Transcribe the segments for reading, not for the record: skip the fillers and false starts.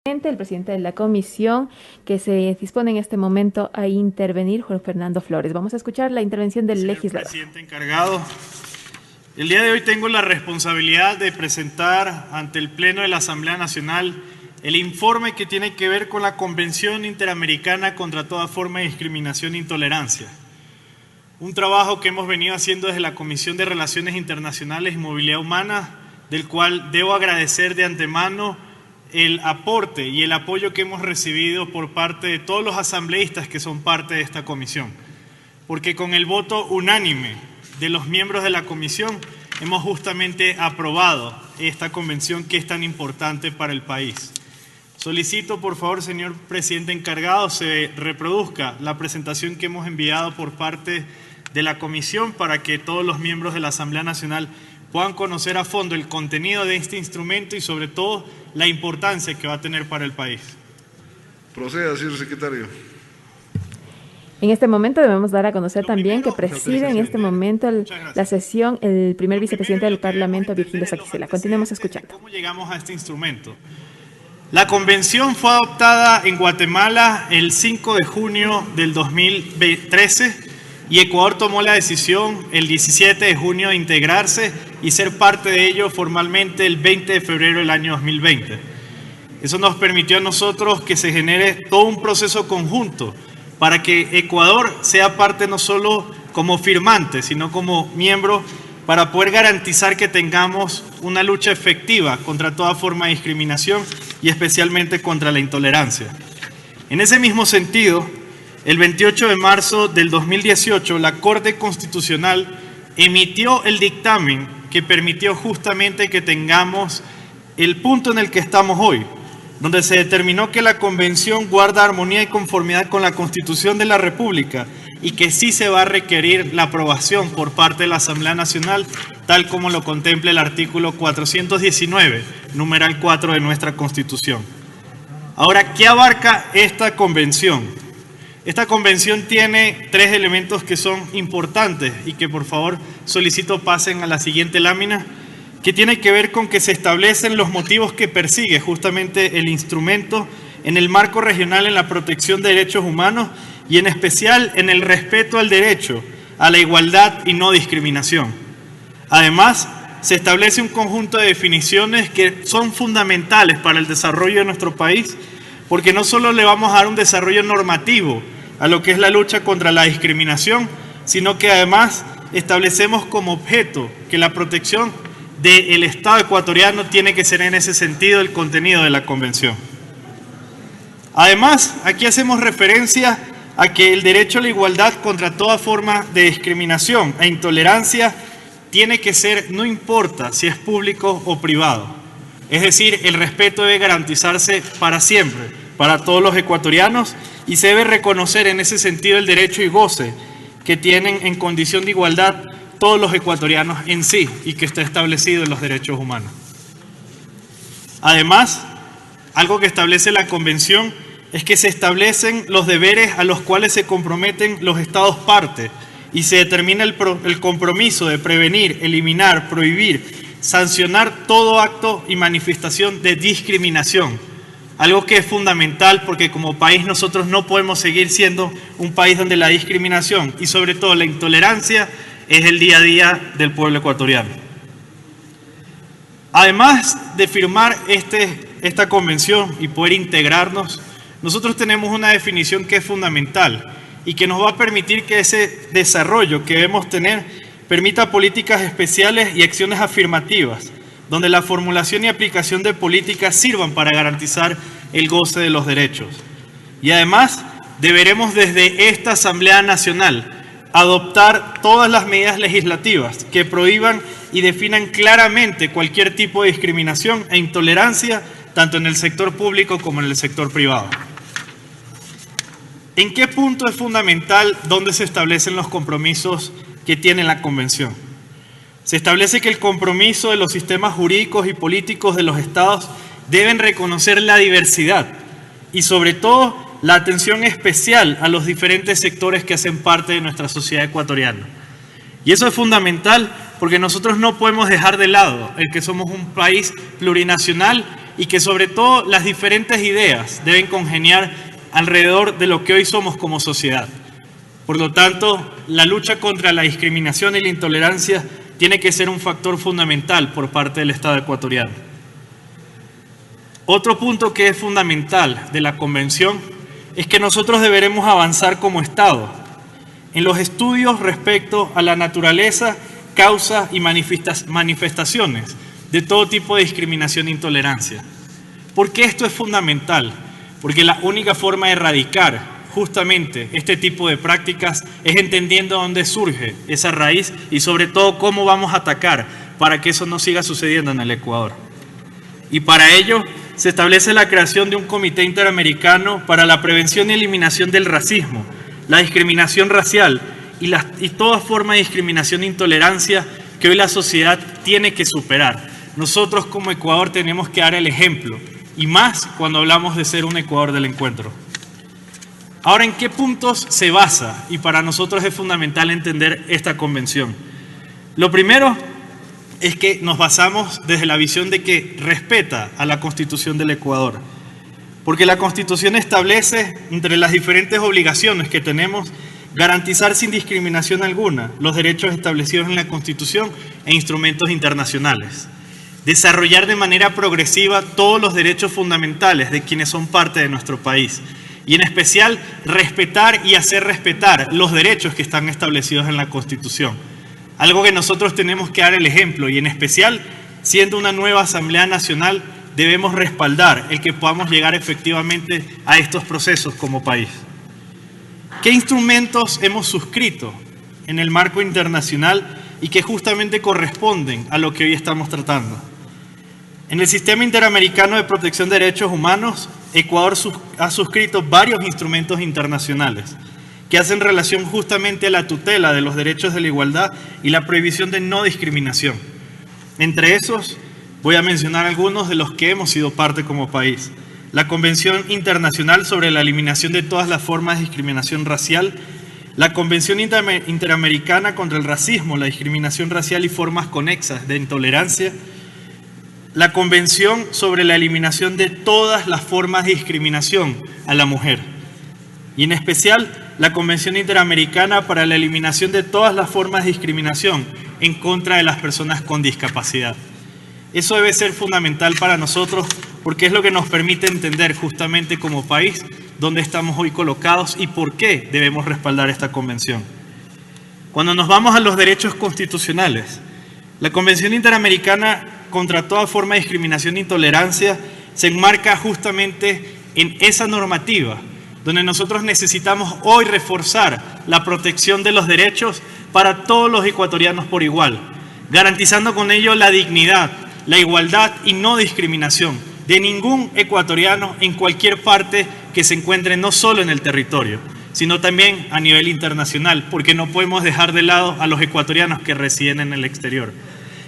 El presidente de la comisión que se dispone en este momento a intervenir, Juan Fernando Flores. Vamos a escuchar la intervención del legislador. Presidente encargado, el día de hoy tengo la responsabilidad de presentar ante el Pleno de la Asamblea Nacional el informe que tiene que ver con la Convención Interamericana contra toda forma de discriminación e intolerancia. Un trabajo que hemos venido haciendo desde la Comisión de Relaciones Internacionales y Movilidad Humana, del cual debo agradecer de antemano el aporte y el apoyo que hemos recibido por parte de todos los asambleístas que son parte de esta comisión, porque con el voto unánime de los miembros de la comisión hemos justamente aprobado esta convención que es tan importante para el país. Solicito, por favor, señor presidente encargado, se reproduzca la presentación que hemos enviado por parte de la comisión para que todos los miembros de la Asamblea Nacional puedan conocer a fondo el contenido de este instrumento y sobre todo la importancia que va a tener para el país. Proceda, señor secretario. En este momento debemos dar a conocer también que preside en este momento la sesión el primer vicepresidente del Parlamento, Virgilio Saquicela. Continuemos escuchando. ¿Cómo llegamos a este instrumento? La convención fue adoptada en Guatemala el 5 de junio del 2013 y Ecuador tomó la decisión el 17 de junio de integrarse y ser parte de ello formalmente el 20 de febrero del año 2020. Eso nos permitió a nosotros que se genere todo un proceso conjunto para que Ecuador sea parte no solo como firmante, sino como miembro para poder garantizar que tengamos una lucha efectiva contra toda forma de discriminación y especialmente contra la intolerancia. En ese mismo sentido, el 28 de marzo del 2018, la Corte Constitucional emitió el dictamen que permitió justamente que tengamos el punto en el que estamos hoy, donde se determinó que la Convención guarda armonía y conformidad con la Constitución de la República y que sí se va a requerir la aprobación por parte de la Asamblea Nacional, tal como lo contempla el artículo 419, numeral 4 de nuestra Constitución. Ahora, ¿qué abarca esta convención? Esta convención tiene tres elementos que son importantes y que por favor solicito pasen a la siguiente lámina, que tiene que ver con que se establecen los motivos que persigue justamente el instrumento en el marco regional en la protección de derechos humanos y en especial en el respeto al derecho, a la igualdad y no discriminación. Además, se establece un conjunto de definiciones que son fundamentales para el desarrollo de nuestro país, porque no solo le vamos a dar un desarrollo normativo a lo que es la lucha contra la discriminación, sino que además establecemos como objeto que la protección del Estado ecuatoriano tiene que ser en ese sentido el contenido de la convención. Además, aquí hacemos referencia a que el derecho a la igualdad contra toda forma de discriminación e intolerancia tiene que ser, no importa si es público o privado. Es decir, el respeto debe garantizarse para siempre, para todos los ecuatorianos, y se debe reconocer en ese sentido el derecho y goce que tienen en condición de igualdad todos los ecuatorianos en sí y que está establecido en los derechos humanos. Además, algo que establece la Convención es que se establecen los deberes a los cuales se comprometen los Estados partes y se determina el compromiso de prevenir, eliminar, prohibir, sancionar todo acto y manifestación de discriminación. Algo que es fundamental porque como país nosotros no podemos seguir siendo un país donde la discriminación y sobre todo la intolerancia es el día a día del pueblo ecuatoriano. Además de firmar esta convención y poder integrarnos, nosotros tenemos una definición que es fundamental y que nos va a permitir que ese desarrollo que debemos tener permita políticas especiales y acciones afirmativas, donde la formulación y aplicación de políticas sirvan para garantizar el goce de los derechos. Y además, deberemos desde esta Asamblea Nacional adoptar todas las medidas legislativas que prohíban y definan claramente cualquier tipo de discriminación e intolerancia, tanto en el sector público como en el sector privado. ¿En qué punto es fundamental dónde se establecen los compromisos que tiene la Convención? Se establece que el compromiso de los sistemas jurídicos y políticos de los estados deben reconocer la diversidad y sobre todo la atención especial a los diferentes sectores que hacen parte de nuestra sociedad ecuatoriana. Y eso es fundamental porque nosotros no podemos dejar de lado el que somos un país plurinacional y que sobre todo las diferentes ideas deben congeniar alrededor de lo que hoy somos como sociedad. Por lo tanto, la lucha contra la discriminación y la intolerancia tiene que ser un factor fundamental por parte del Estado ecuatoriano. Otro punto que es fundamental de la Convención es que nosotros deberemos avanzar como Estado en los estudios respecto a la naturaleza, causa y manifestaciones de todo tipo de discriminación e intolerancia. ¿Por qué esto es fundamental? Porque la única forma de erradicar justamente este tipo de prácticas es entendiendo dónde surge esa raíz y sobre todo cómo vamos a atacar para que eso no siga sucediendo en el Ecuador. Y para ello se establece la creación de un Comité Interamericano para la Prevención y Eliminación del Racismo, la discriminación racial y toda forma de discriminación e intolerancia que hoy la sociedad tiene que superar. Nosotros como Ecuador tenemos que dar el ejemplo, y más cuando hablamos de ser un Ecuador del encuentro. Ahora, ¿en qué puntos se basa? Y para nosotros es fundamental entender esta convención. Lo primero es que nos basamos desde la visión de que respeta a la Constitución del Ecuador, porque la Constitución establece, entre las diferentes obligaciones que tenemos, garantizar sin discriminación alguna los derechos establecidos en la Constitución e instrumentos internacionales, desarrollar de manera progresiva todos los derechos fundamentales de quienes son parte de nuestro país, y en especial respetar y hacer respetar los derechos que están establecidos en la Constitución. Algo que nosotros tenemos que dar el ejemplo, y en especial, siendo una nueva Asamblea Nacional, debemos respaldar el que podamos llegar efectivamente a estos procesos como país. ¿Qué instrumentos hemos suscrito en el marco internacional y que justamente corresponden a lo que hoy estamos tratando? En el Sistema Interamericano de Protección de Derechos Humanos, Ecuador ha suscrito varios instrumentos internacionales que hacen relación justamente a la tutela de los derechos de la igualdad y la prohibición de no discriminación. Entre esos, voy a mencionar algunos de los que hemos sido parte como país. La Convención Internacional sobre la Eliminación de todas las formas de discriminación racial, la Convención Interamericana contra el Racismo, la Discriminación Racial y Formas Conexas de Intolerancia, la Convención sobre la Eliminación de todas las formas de discriminación a la mujer, y en especial la Convención Interamericana para la Eliminación de todas las formas de discriminación en contra de las personas con discapacidad. Eso debe ser fundamental para nosotros porque es lo que nos permite entender justamente como país dónde estamos hoy colocados y por qué debemos respaldar esta convención. Cuando nos vamos a los derechos constitucionales, la Convención Interamericana contra toda forma de discriminación e intolerancia se enmarca justamente en esa normativa, donde nosotros necesitamos hoy reforzar la protección de los derechos para todos los ecuatorianos por igual, garantizando con ello la dignidad, la igualdad y no discriminación de ningún ecuatoriano en cualquier parte que se encuentre no solo en el territorio, sino también a nivel internacional, porque no podemos dejar de lado a los ecuatorianos que residen en el exterior.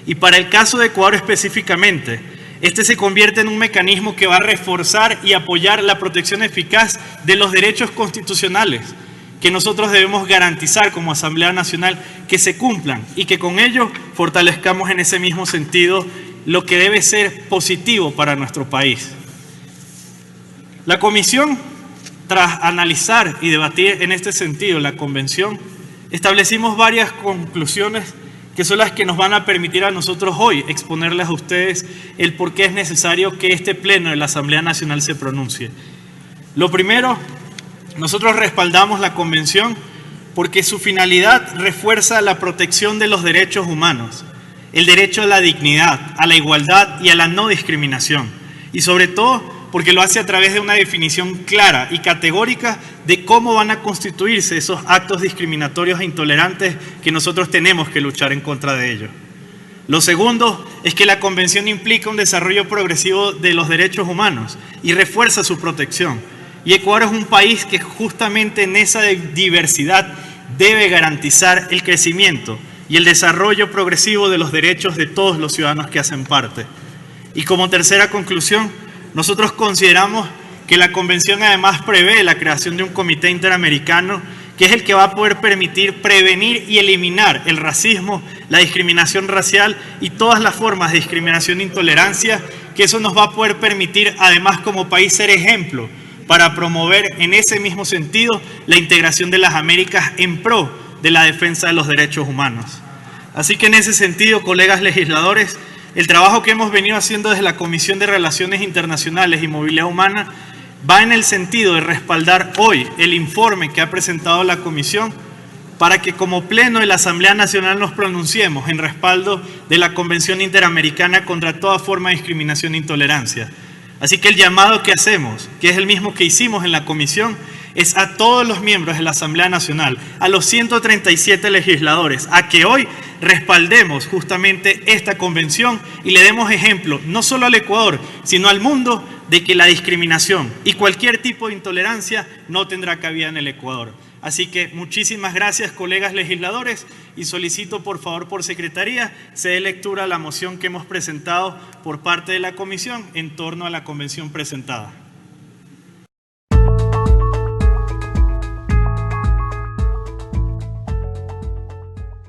Y para el caso de Ecuador específicamente, este se convierte en un mecanismo que va a reforzar y apoyar la protección eficaz de los derechos constitucionales que nosotros debemos garantizar como Asamblea Nacional que se cumplan y que con ello fortalezcamos en ese mismo sentido lo que debe ser positivo para nuestro país. La Comisión, tras analizar y debatir en este sentido la Convención, establecimos varias conclusiones que son las que nos van a permitir a nosotros hoy exponerles a ustedes el por qué es necesario que este pleno de la Asamblea Nacional se pronuncie. Lo primero, nosotros respaldamos la Convención porque su finalidad refuerza la protección de los derechos humanos, el derecho a la dignidad, a la igualdad y a la no discriminación, y sobre todo porque lo hace a través de una definición clara y categórica de cómo van a constituirse esos actos discriminatorios e intolerantes que nosotros tenemos que luchar en contra de ellos. Lo segundo es que la Convención implica un desarrollo progresivo de los derechos humanos y refuerza su protección. Y Ecuador es un país que justamente en esa diversidad debe garantizar el crecimiento y el desarrollo progresivo de los derechos de todos los ciudadanos que hacen parte. Y como tercera conclusión, nosotros consideramos que la Convención además prevé la creación de un comité interamericano que es el que va a poder permitir prevenir y eliminar el racismo, la discriminación racial y todas las formas de discriminación e intolerancia que eso nos va a poder permitir, además como país, ser ejemplo para promover en ese mismo sentido la integración de las Américas en pro de la defensa de los derechos humanos. Así que en ese sentido, colegas legisladores, el trabajo que hemos venido haciendo desde la Comisión de Relaciones Internacionales y Movilidad Humana va en el sentido de respaldar hoy el informe que ha presentado la Comisión para que como Pleno de la Asamblea Nacional nos pronunciemos en respaldo de la Convención Interamericana contra toda forma de discriminación e intolerancia. Así que el llamado que hacemos, que es el mismo que hicimos en la Comisión, es a todos los miembros de la Asamblea Nacional, a los 137 legisladores, a que hoy respaldemos justamente esta convención y le demos ejemplo, no solo al Ecuador, sino al mundo, de que la discriminación y cualquier tipo de intolerancia no tendrá cabida en el Ecuador. Así que muchísimas gracias, colegas legisladores, y solicito por favor por secretaría se dé lectura a la moción que hemos presentado por parte de la Comisión en torno a la convención presentada.